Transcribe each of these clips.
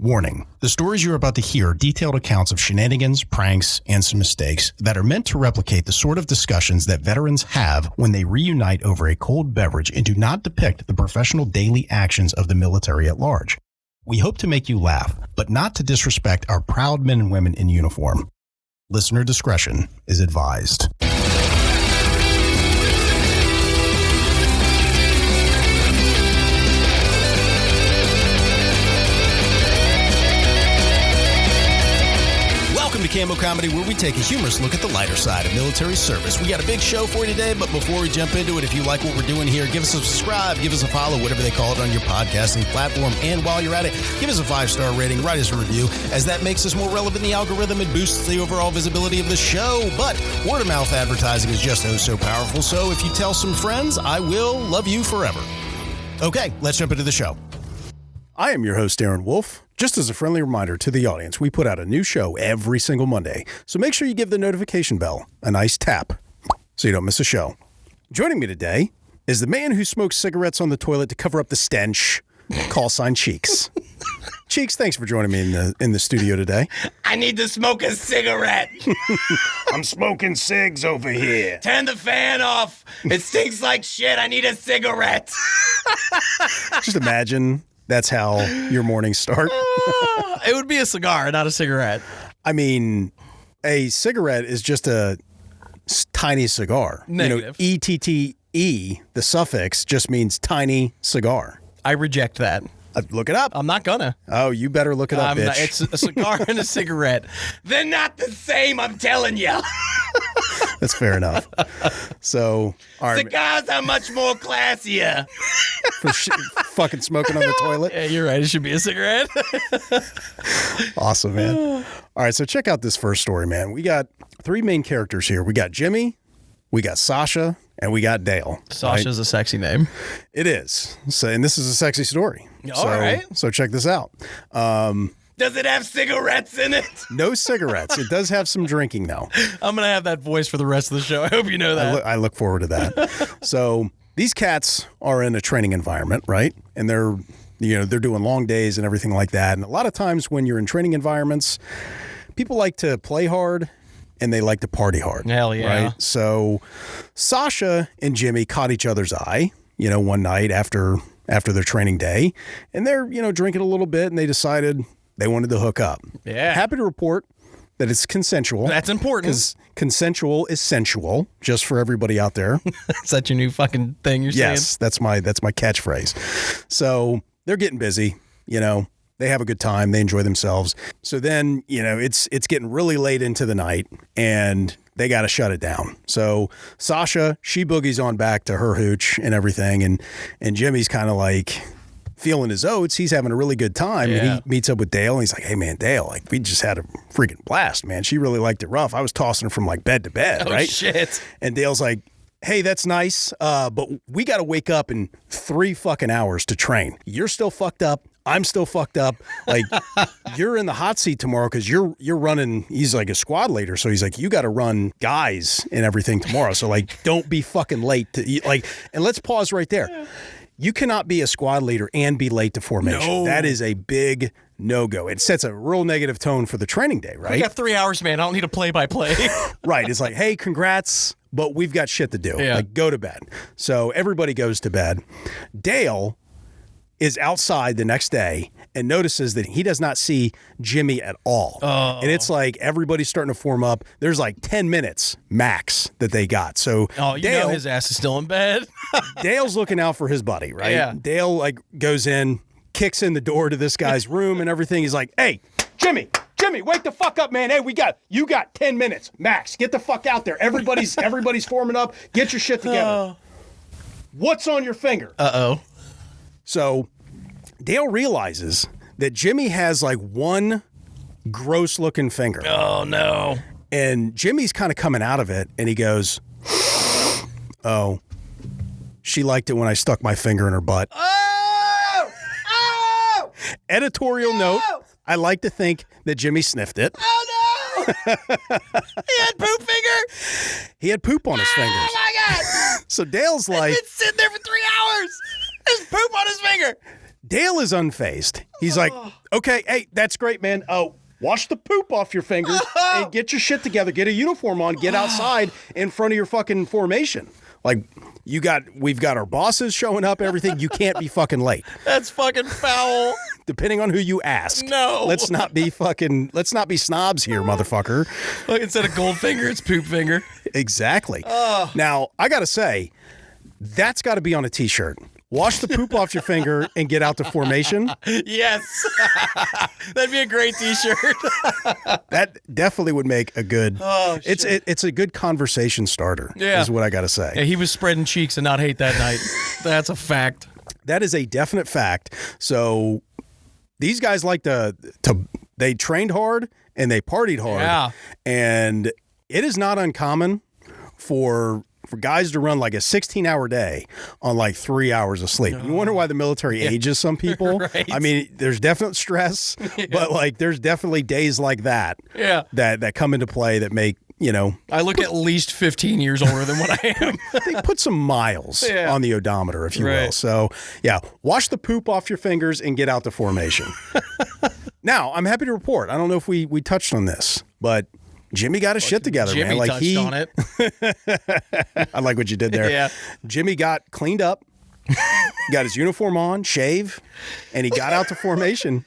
Warning, the stories you're about to hear are detailed accounts of shenanigans, pranks, and some mistakes that are meant to replicate the sort of discussions that veterans have when they reunite over a cold beverage and do not depict the professional daily actions of the military at large. We hope to make you laugh, but not to disrespect our proud men and women in uniform. Listener discretion is advised. Welcome to Cammo Comedy, where we take a humorous look at the lighter side of military service. We got a big show for you today, but before we jump into it, if you like what we're doing here, give us a subscribe, give us a follow, whatever they call it on your podcasting platform. And while you're at it, give us a 5-star rating, write us a review, as that makes us more relevant in the algorithm and boosts the overall visibility of the show. But word-of-mouth advertising is just so powerful, so if you tell some friends, I will love you forever. Okay, let's jump into the show. I am your host, Aaron Wolf. Just as a friendly reminder to the audience, we put out a new show every single Monday, so make sure you give the notification bell a nice tap so you don't miss a show. Joining me today is the man who smokes cigarettes on the toilet to cover up the stench, call sign Cheeks. Cheeks, thanks for joining me in the studio today. I need to smoke a cigarette. I'm smoking cigs over here. Turn the fan off. It stinks like shit. I need a cigarette. Just imagine that's how your mornings start. It would be a cigar, not a cigarette. I mean, a cigarette is just a tiny cigar. Negative. You know, ETTE, the suffix, just means tiny cigar. I reject that. Look it up. I'm not gonna. Oh, you better look it up, bitch. It's a cigar and a cigarette. They're not the same, I'm telling you. That's fair enough. So, all right. Cigars are much more classier. Fucking smoking on the toilet. Yeah, you're right. It should be a cigarette. Awesome, man. All right, so check out this first story, man. We got 3 main characters here. We got Jimmy, we got Sasha, and we got Dale. Sasha's a sexy name. It is. So, and this is a sexy story. All right. So check this out. Does it have cigarettes in it? No cigarettes. It does have some drinking, though. I'm going to have that voice for the rest of the show. I hope you know that. I look forward to that. So these cats are in a training environment, right? And they're doing long days and everything like that. And a lot of times when you're in training environments, people like to play hard and they like to party hard. Hell yeah. Right? So Sasha and Jimmy caught each other's eye, one night after their training day. And they're, drinking a little bit and they decided they wanted to hook up. Yeah. Happy to report that it's consensual. That's important. Because consensual is sensual, just for everybody out there. Is that your new fucking thing you're saying? Yes, that's my catchphrase. So they're getting busy, They have a good time. They enjoy themselves. So then, it's getting really late into the night and they got to shut it down. So Sasha, she boogies on back to her hooch and everything. And Jimmy's kind of like feeling his oats. He's having a really good time. Yeah. And he meets up with Dale and he's like, hey man, Dale, like we just had a freaking blast, man. She really liked it rough. I was tossing her from like bed to bed, right? Shit. And Dale's like, hey, that's nice, but we got to wake up in 3 fucking hours to train. You're still fucked up. I'm still fucked up. Like, you're in the hot seat tomorrow because you're running. He's like a squad leader, so he's like, you got to run guys and everything tomorrow. So like, don't be fucking late. And let's pause right there. You cannot be a squad leader and be late to formation. No. That is a big no-go. It sets a real negative tone for the training day, right? We got 3 hours, man. I don't need a play-by-play. Right. It's like, hey, congrats, but we've got shit to do. Yeah. Like, go to bed. So everybody goes to bed. Dale is outside the next day and notices that he does not see Jimmy at all. Oh. And it's like everybody's starting to form up. There's like 10 minutes max that they got. So Dale, his ass is still in bed. Dale's looking out for his buddy, right? Yeah. Dale like goes in, kicks in the door to this guy's room and everything. He's like, hey, Jimmy, wake the fuck up, man. Hey, you got 10 minutes max. Get the fuck out there. Everybody's forming up. Get your shit together. What's on your finger? Uh-oh. So Dale realizes that Jimmy has like one gross looking finger. Oh, no. And Jimmy's kind of coming out of it and he goes, oh, she liked it when I stuck my finger in her butt. Oh! Editorial note, I like to think that Jimmy sniffed it. Oh, no! He had poop finger? He had poop on his fingers. Oh, my God! So Dale's like, It's been sitting there for 3 hours. There's poop on his finger. Dale is unfazed. He's like, okay, hey, that's great, man. Oh, wash the poop off your fingers and get your shit together. Get a uniform on. Get outside in front of your fucking formation. Like, we've got our bosses showing up, everything. You can't be fucking late. That's fucking foul. Depending on who you ask. No. Let's not be snobs here, motherfucker. Like, instead of Goldfinger, it's Poop Finger. Exactly. Now, I got to say, that's got to be on a t-shirt. Wash the poop off your finger and get out to formation. Yes. That'd be a great t-shirt. That definitely would make a good, it's a good conversation starter, is what I got to say. Yeah, he was spreading cheeks and not hate that night. That's a fact. That is a definite fact. So these guys like they trained hard and they partied hard. Yeah. And it is not uncommon for guys to run like a 16-hour day on like 3 hours of sleep. You wonder why the military ages some people. Right. I mean, there's definite stress, but like there's definitely days like that that come into play that make, I look at least 15 years older than what I am. they put some miles on the odometer, if you will. So, yeah, wash the poop off your fingers and get out to formation. Now, I'm happy to report, I don't know if we touched on this, but Jimmy got his shit together, Jimmy man. Like touched on it. I like what you did there. Yeah. Jimmy got cleaned up, got his uniform on, shave, and he got out to formation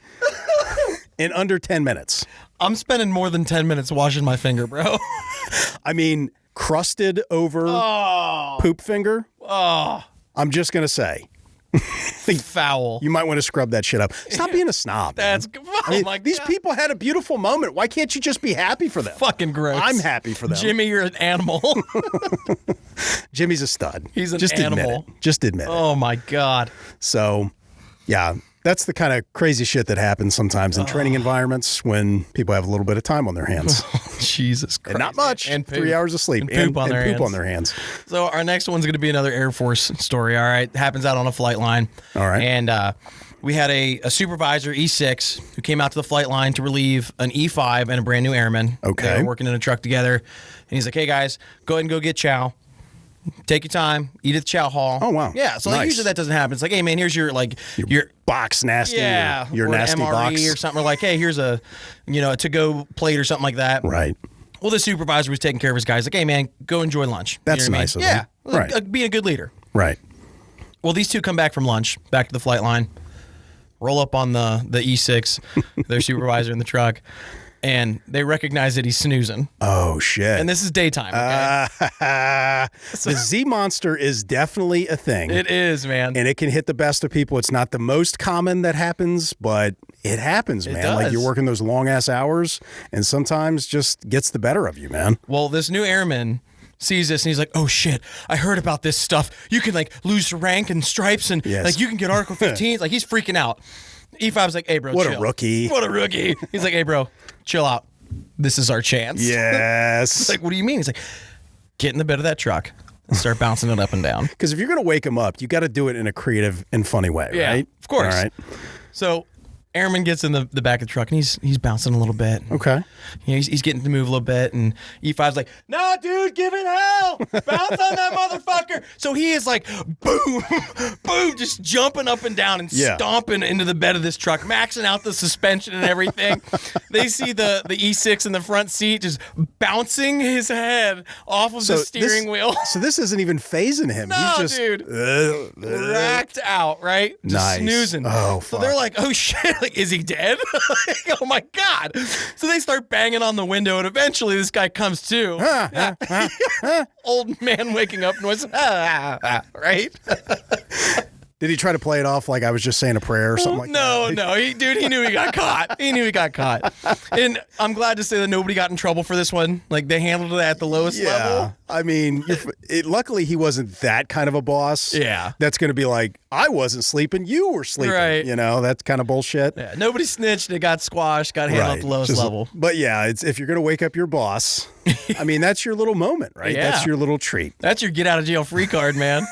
in under 10 minutes. I'm spending more than 10 minutes washing my finger, bro. I mean, crusted over poop finger. I'm just going to say. Foul. You might want to scrub that shit up. Stop being a snob. That's my these God. people had a beautiful moment. Why can't you just be happy for them? Fucking gross. I'm happy for them. Jimmy, you're an animal. Jimmy's a stud. He's an just animal. Admit it. Just admit it. Oh my God. So, yeah, that's the kind of crazy shit that happens sometimes in training environments when people have a little bit of time on their hands. Jesus Christ. And not much. And poop. 3 hours of sleep. And poop, on, their poop hands. on their hands. So our next one's going to be another Air Force story, all right? Happens out on a flight line. All right. And we had a supervisor, E6, who came out to the flight line to relieve an E5 and a brand new airman. Okay. They were working in a truck together. And he's like, hey, guys, go ahead and go get chow. Take your time, eat at the chow hall. Oh, wow. Yeah, so like, Nice. usually that doesn't happen. It's like, hey, man, here's your box nasty. yeah, Your or an nasty MRE box. or something. Or like, hey, here's a to-go plate or something like that. Right. Well, the supervisor was taking care of his guys. Like, hey, man, go enjoy lunch. That's you know what nice I of mean? him. Yeah, Right. Being a good leader. Right. Well, these two come back from lunch, back to the flight line, roll up on the Z6, their supervisor in the truck, and they recognize that he's snoozing. Oh, shit. And this is daytime, okay? The Z Monster is definitely a thing. It is, man. And it can hit the best of people. It's not the most common that happens, but it happens, man. Like does. you're working those long ass hours and sometimes just gets the better of you, man. Well, this new airman sees this and he's like, oh shit, I heard about this stuff. You can like lose rank and stripes and Yes. like you can get Article 15. Like he's freaking out. E5's like, hey bro, What a chill. rookie. What a rookie. He's like, hey bro, chill out. This is our chance. Yes. It's like, what do you mean? He's like, get in the bed of that truck and start bouncing it up and down. Because if you're going to wake him up, you got to do it in a creative and funny way, Yeah, right? of course. All right. So airman gets in the back of the truck and he's bouncing a little bit. Okay. You know, he's getting to move a little bit, and E5's like, nah, dude, give it hell. Bounce on that motherfucker. So he is like, boom, boom, just jumping up and down and stomping into the bed of this truck, maxing out the suspension and everything. They see the E6 in the front seat just bouncing his head off of the steering wheel. So this isn't even phasing him. No, He's just dude. Racked out, right? Just Nice. snoozing. Oh, So fuck. they're like, oh shit, like, is he dead? Like, oh my God. So they start banging on the window, and eventually this guy comes to. Old man waking up noise. Right? Did he try to play it off like I was just saying a prayer or something like that? No. He knew he got caught. He knew he got caught. And I'm glad to say that nobody got in trouble for this one. Like, they handled it at the lowest level. I mean, luckily he wasn't that kind of a boss. Yeah. That's going to be like, I wasn't sleeping, you were sleeping. Right. You know, that's kind of bullshit. Yeah, nobody snitched. It got squashed, got handled at the lowest Just- level. But yeah, if you're going to wake up your boss, I mean, that's your little moment, right? Yeah. That's your little treat. That's your get out of jail free card, man.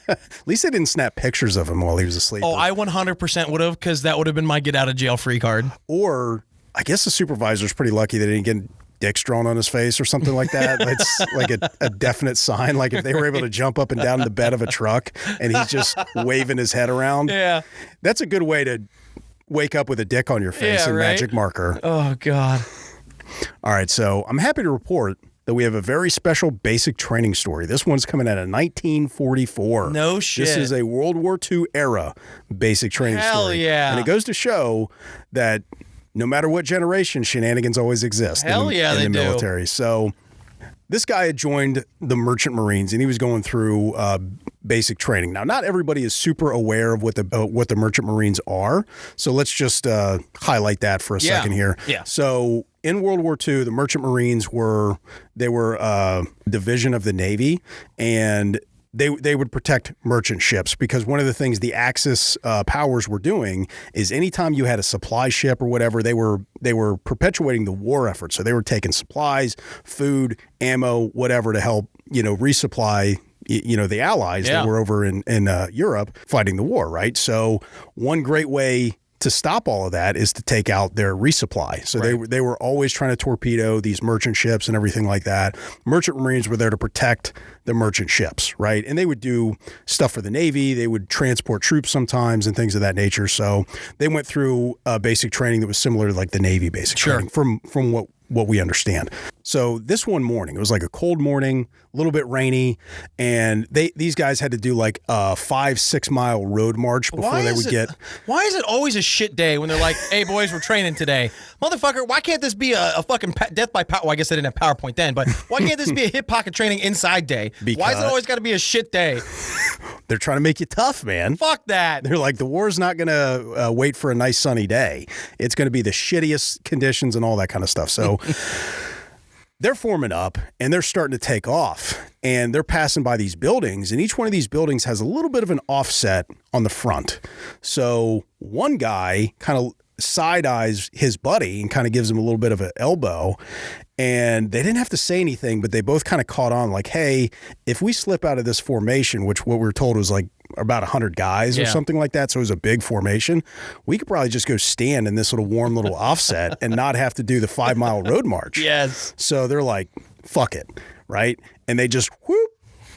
At least they didn't snap pictures of him while he was asleep. Oh, I 100% would have, because that would have been my get out of jail free card. Or I guess the supervisor's pretty lucky that he didn't dicks drawn on his face or something like that. It's like a definite sign. Like if they were able to jump up and down the bed of a truck and he's just waving his head around. Yeah. That's a good way to wake up with a dick on your face and magic marker. Oh, God. All right. So I'm happy to report that we have a very special basic training story. This one's coming out of 1944. No shit. This is a World War II era basic training story. Hell yeah. And it goes to show that no matter what generation, shenanigans always exist in the military. So this guy had joined the Merchant Marines, and he was going through basic training. Now, not everybody is super aware of what the Merchant Marines are, so let's just highlight that for a second here. Yeah. So in World War II, the Merchant Marines were a division of the Navy, and they would protect merchant ships, because one of the things the Axis powers were doing is anytime you had a supply ship or whatever, they were perpetuating the war effort. So they were taking supplies, food, ammo, whatever to help, resupply, the Allies that were over in Europe fighting the war, right? So one great way to stop all of that is to take out their resupply. So they were always trying to torpedo these merchant ships and everything like that. Merchant Marines were there to protect the merchant ships, right? And they would do stuff for the Navy. They would transport troops sometimes and things of that nature. So they went through basic training that was similar to like the Navy basic training from what we understand. So this one morning, it was like a cold morning, a little bit rainy, and these guys had to do like a 5-6 mile road march before they would get. Why is it always a shit day when they're like, "Hey boys, we're training today, motherfucker"? Why can't this be a fucking death by power? Well, I guess they didn't have PowerPoint then, but why can't this be a hip pocket training inside day? Why is it always got to be a shit day? They're trying to make you tough, man. Fuck that. They're like, the war's not going to wait for a nice sunny day. It's going to be the shittiest conditions and all that kind of stuff. So they're forming up and they're starting to take off, and they're passing by these buildings, and each one of these buildings has a little bit of an offset on the front. So one guy kind of side eyes his buddy and kind of gives him a little bit of an elbow, and they didn't have to say anything, but they both kind of caught on like, hey, if we slip out of this formation, which what we were told was like about 100 guys or something like that, so it was a big formation, we could probably just go stand in this little warm little offset and not have to do the 5 mile road march. Yes. So they're like, fuck it, right? And they just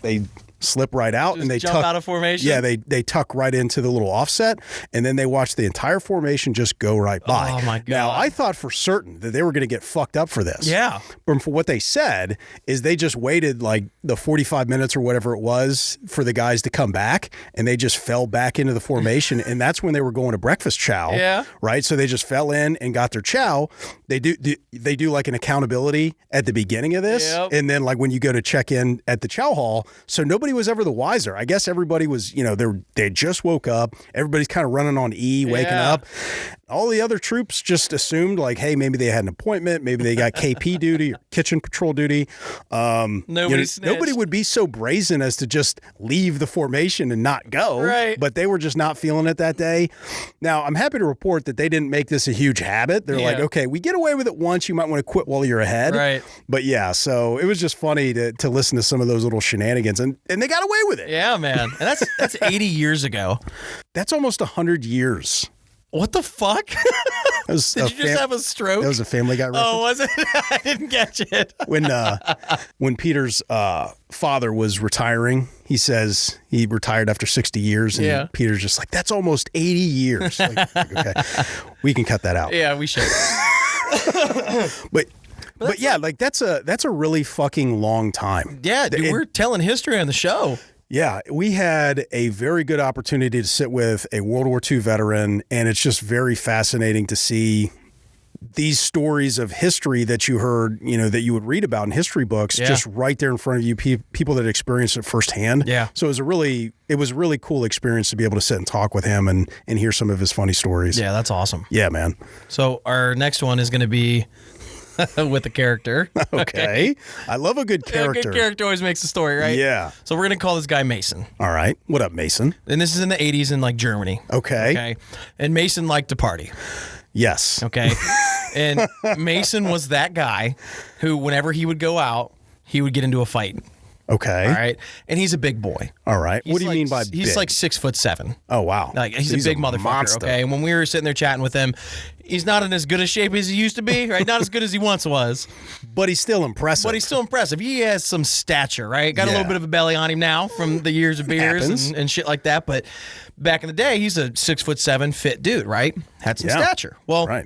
they slip right out, and they jump out of formation. Yeah, they tuck right into the little offset, and then they watch the entire formation just go right by. Oh my God. Now, I thought for certain that they were going to get fucked up for this. Yeah. But for what they said is they just waited like the 45 minutes or whatever it was for the guys to come back, and they just fell back into the formation, and that's when they were going to breakfast chow. Yeah. Right? So they just fell in and got their chow. They do like an accountability at the beginning of this, and then like when you go to check in at the chow hall, so nobody was ever the wiser. I guess everybody was, they just woke up. Everybody's kind of running on E, waking up. All the other troops just assumed like, hey, maybe they had an appointment. Maybe they got KP duty or kitchen patrol duty. Nobody would be so brazen as to just leave the formation and not go. Right. But they were just not feeling it that day. Now, I'm happy to report that they didn't make this a huge habit. They're like, okay, we get away with it once. You might want to quit while you're ahead. Right. But yeah, so it was just funny to listen to some of those little shenanigans, and they got away with it. Yeah, man. And that's 80 years ago. That's almost 100 years. What the fuck? Did you just have a stroke? That was a Family Guy reference. Oh, was it? I didn't catch it. When Peter's father was retiring, he says he retired after 60 years, and Peter's just like, that's almost 80 years. Like, okay, we can cut that out. Yeah, we should. But yeah, like that's a really fucking long time. Yeah, dude, we're telling history on the show. Yeah, we had a very good opportunity to sit with a World War II veteran, and it's just very fascinating to see these stories of history that you heard, that you would read about in history books, just right there in front of you, people that experienced it firsthand. Yeah. So it was a really cool experience to be able to sit and talk with him and hear some of his funny stories. Yeah, that's awesome. Yeah, man. So our next one is going to be with a character. Okay. I love a good character. A good character always makes a story, right? Yeah. So we're going to call this guy Mason. All right. What up, Mason? And this is in the 80s in like Germany. Okay. And Mason liked to party. Yes. Okay. And Mason was that guy who, whenever he would go out, he would get into a fight. Okay. All right. And he's a big boy. All right. What do you mean by big? He's like 6'7". Oh, wow. Like he's a big motherfucker. Monster. Okay. And when we were sitting there chatting with him, He's not in as good a shape as he used to be, right? Not as good as he once was. But he's still impressive. He has some stature, right? Got a little bit of a belly on him now from the years of beers and shit like that. But back in the day, he's a 6'7" fit dude, right? Had some stature. Well,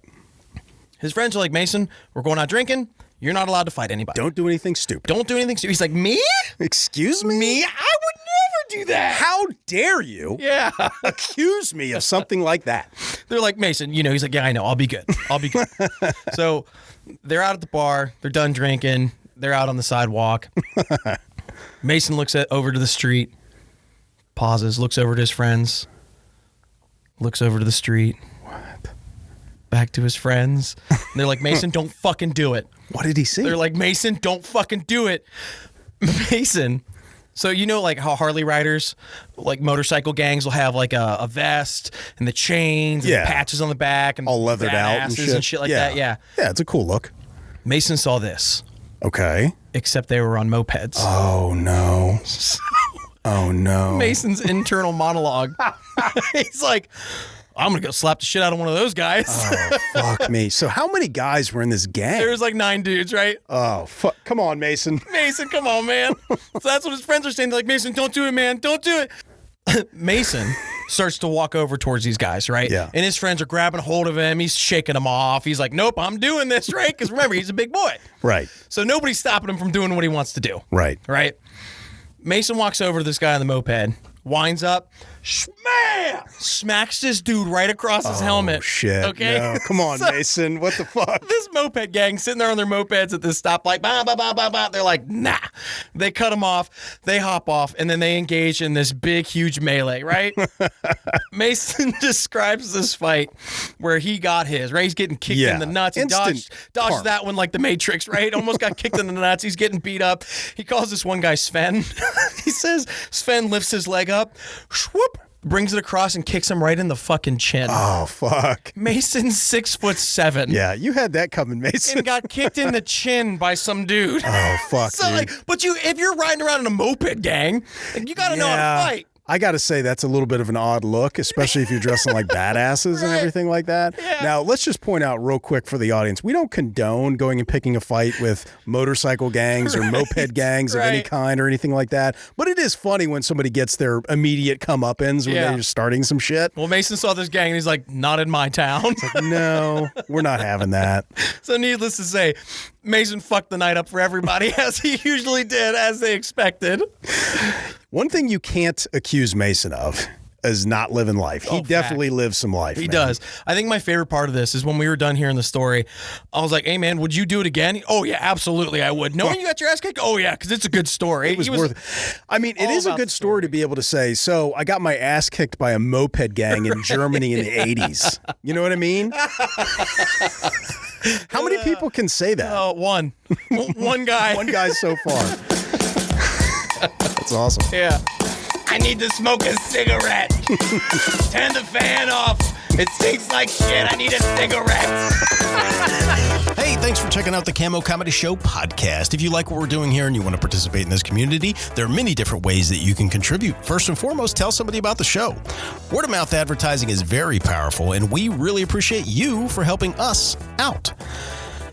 his friends are like, Mason, we're going out drinking. You're not allowed to fight anybody. Don't do anything stupid. He's like, me? Excuse me? Me? I would never do that. How dare you accuse me of something like that? They're like, Mason, he's like, yeah, I know. I'll be good. So they're out at the bar. They're done drinking. They're out on the sidewalk. Mason looks over to the street, pauses, looks over to his friends, looks over to the street. What? Back to his friends. And they're like, Mason, don't fucking do it. What did he see? They're like, Mason, don't fucking do it. Mason. So like how Harley riders, like motorcycle gangs will have like a vest and the chains and the patches on the back and all leathered out and shit like that. Yeah. Yeah, it's a cool look. Mason saw this. Okay. Except they were on mopeds. Oh, no. Oh, no. Mason's internal monologue. He's like, I'm going to go slap the shit out of one of those guys. Oh, fuck me. So how many guys were in this gang? There was like 9 dudes, right? Oh, fuck. Come on, Mason. Mason, come on, man. So that's what his friends are saying. They're like, Mason, don't do it, man. Don't do it. Mason starts to walk over towards these guys, right? Yeah. And his friends are grabbing hold of him. He's shaking them off. He's like, nope, I'm doing this, right? Because remember, he's a big boy. Right. So nobody's stopping him from doing what he wants to do. Right. Right? Mason walks over to this guy on the moped, winds up, smacks this dude right across his helmet. Oh, shit. Okay? No. Come on, Mason. What the fuck? This moped gang sitting there on their mopeds at this stoplight. Bah, bah, bah, bah, bah. They're like, nah. They cut him off. They hop off. And then they engage in this big, huge melee, right? Mason describes this fight where he got his, right? He's getting kicked in the nuts. He dodged that one like the Matrix, right? Almost got kicked in the nuts. He's getting beat up. He calls this one guy Sven. He says Sven lifts his leg up. Whoop. Brings it across and kicks him right in the fucking chin. Oh, fuck. Mason's 6'7". Yeah, you had that coming, Mason. And got kicked in the chin by some dude. Oh, fuck, so, dude. But if you're riding around in a moped gang, you got to know how to fight. I got to say, that's a little bit of an odd look, especially if you're dressing like badasses and everything like that. Yeah. Now, let's just point out real quick for the audience, we don't condone going and picking a fight with motorcycle gangs or moped gangs of any kind or anything like that. But it is funny when somebody gets their immediate comeuppance when they're just starting some shit. Well, Mason saw this gang and he's like, not in my town. No, we're not having that. So needless to say, Mason fucked the night up for everybody, as he usually did, as they expected. One thing you can't accuse Mason of is not living life. He definitely lives some life. He does. I think my favorite part of this is when we were done hearing the story, I was like, hey, man, would you do it again? Oh, yeah, absolutely, I would. Knowing you got your ass kicked? Oh, yeah, because it's a good story. It was worth it. I mean, it is a good story to be able to say, so I got my ass kicked by a moped gang in Germany in the 80s. You know what I mean? How many people can say that? One. One guy. One guy so far. That's awesome. Yeah. I need to smoke a cigarette. Turn the fan off. It stinks like shit. I need a cigarette. Hey, thanks for checking out the Cammo Comedy Show Podcast. If you like what we're doing here and you want to participate in this community, there are many different ways that you can contribute. First and foremost, tell somebody about the show. Word of mouth advertising is very powerful, and we really appreciate you for helping us out.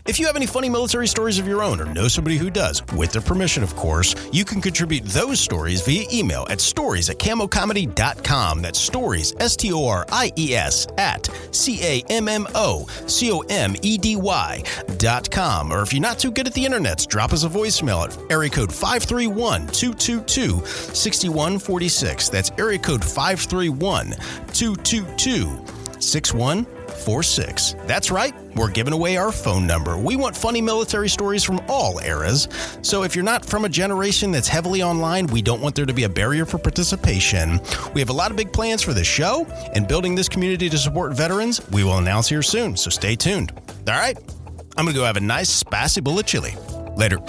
If you have any funny military stories of your own or know somebody who does, with their permission, of course, you can contribute those stories via email at stories@cammocomedy.com. That's stories, STORIES, at CAMMOCOMEDY.com. Or if you're not too good at the internets, drop us a voicemail at area code 531-222-6146. That's area code 531-222-6146. That's right, we're giving away our phone number. We want funny military stories from all eras. So if you're not from a generation that's heavily online, we don't want there to be a barrier for participation. We have a lot of big plans for this show, and building this community to support veterans, we will announce here soon, so stay tuned. All right, I'm going to go have a nice spicy bowl of chili. Later.